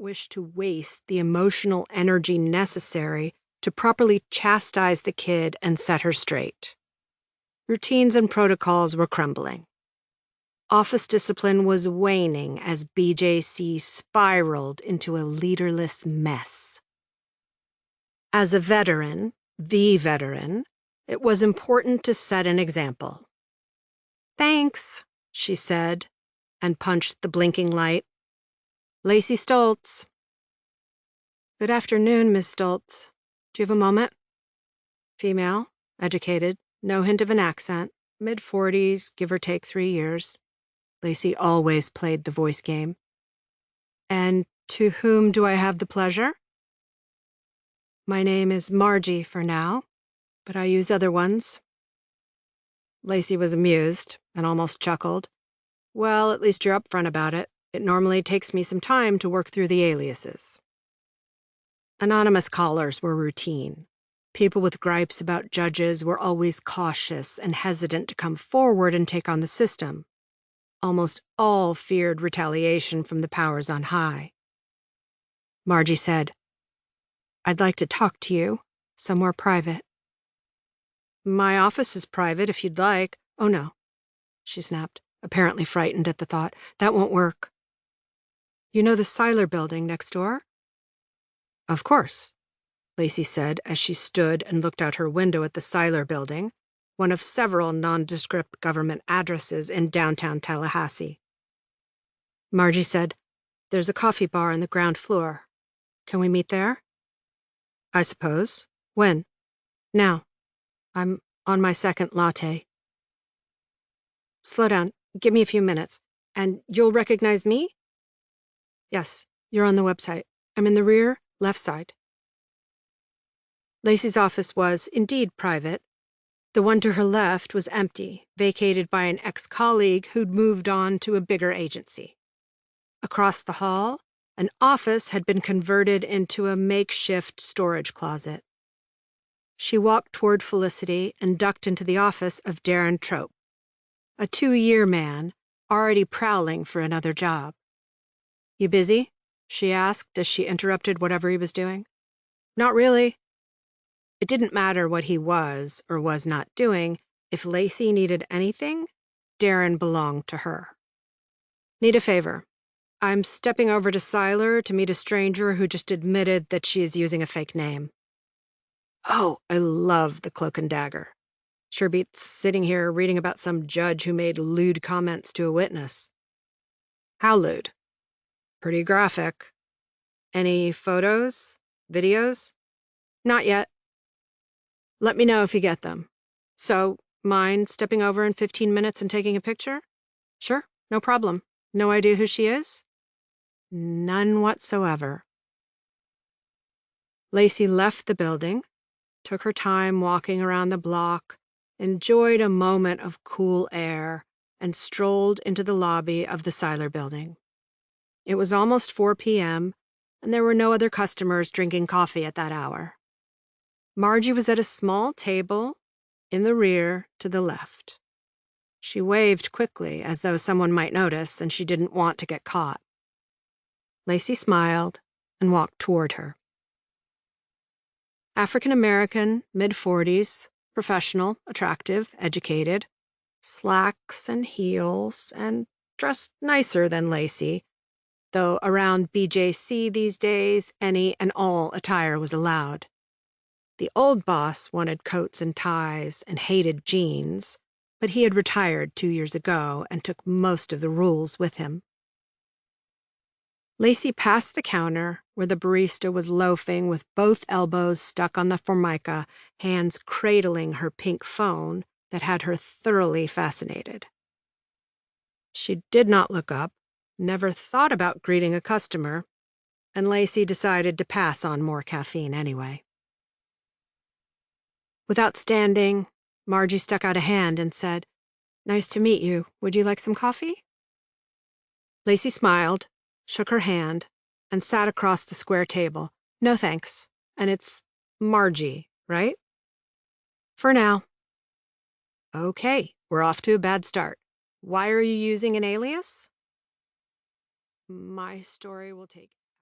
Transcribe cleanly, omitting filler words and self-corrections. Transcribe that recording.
wish to waste the emotional energy necessary to properly chastise the kid and set her straight. Routines and protocols were crumbling. Office discipline was waning as BJC spiraled into a leaderless mess. As a veteran, the veteran, it was important to set an example. "Thanks," she said, and punched the blinking light. "Lacey Stoltz." "Good afternoon, Miss Stoltz. Do you have a moment?" Female, educated, no hint of an accent, mid-40s, give or take 3 years. Lacey always played the voice game. "And to whom do I have the pleasure?" "My name is Margie for now, but I use other ones." Lacey was amused and almost chuckled. "Well, at least you're upfront about it. It normally takes me some time to work through the aliases." Anonymous callers were routine. People with gripes about judges were always cautious and hesitant to come forward and take on the system. Almost all feared retaliation from the powers on high. Margie said, "I'd like to talk to you, somewhere private." "My office is private if you'd like." "Oh, no," she snapped, apparently frightened at the thought. "That won't work." "You know the Seiler building next door?" "Of course," Lacey said as she stood and looked out her window at the Seiler building, one of several nondescript government addresses in downtown Tallahassee. Margie said, "There's a coffee bar on the ground floor. Can we meet there?" "I suppose. When?" "Now. I'm on my second latte." "Slow down. Give me a few minutes. And you'll recognize me?" "Yes, you're on the website. I'm in the rear, left side." Lacey's office was, indeed, private. The one to her left was empty, vacated by an ex-colleague who'd moved on to a bigger agency. Across the hall, an office had been converted into a makeshift storage closet. She walked toward Felicity and ducked into the office of Darren Trope, a 2-year man already prowling for another job. "You busy?" she asked as she interrupted whatever he was doing. "Not really." It didn't matter what he was or was not doing. If Lacey needed anything, Darren belonged to her. "Need a favor. I'm stepping over to Seiler to meet a stranger who just admitted that she is using a fake name." "Oh, I love the cloak and dagger. Sure beats sitting here reading about some judge who made lewd comments to a witness." "How lewd?" "Pretty graphic." "Any photos? Videos?" "Not yet." "Let me know if you get them." "So, mind stepping over in 15 minutes and taking a picture?" "Sure, no problem. No idea who she is?" "None whatsoever." Lacey left the building, took her time walking around the block, enjoyed a moment of cool air, and strolled into the lobby of the Seiler building. It was almost 4 p.m., and there were no other customers drinking coffee at that hour. Margie was at a small table in the rear to the left. She waved quickly as though someone might notice and she didn't want to get caught. Lacey smiled and walked toward her. African-American, mid-40s, professional, attractive, educated, slacks and heels, and dressed nicer than Lacey, though around BJC these days any and all attire was allowed. The old boss wanted coats and ties and hated jeans, but he had retired 2 years ago and took most of the rules with him. Lacey passed the counter where the barista was loafing with both elbows stuck on the formica, hands cradling her pink phone that had her thoroughly fascinated. She did not look up, never thought about greeting a customer, and Lacey decided to pass on more caffeine anyway. Without standing, Margie stuck out a hand and said, "Nice to meet you. Would you like some coffee?" Lacey smiled, shook her hand, and sat across the square table. "No thanks. And it's Margie, right?" "For now." "Okay, we're off to a bad start. Why are you using an alias?" My story will take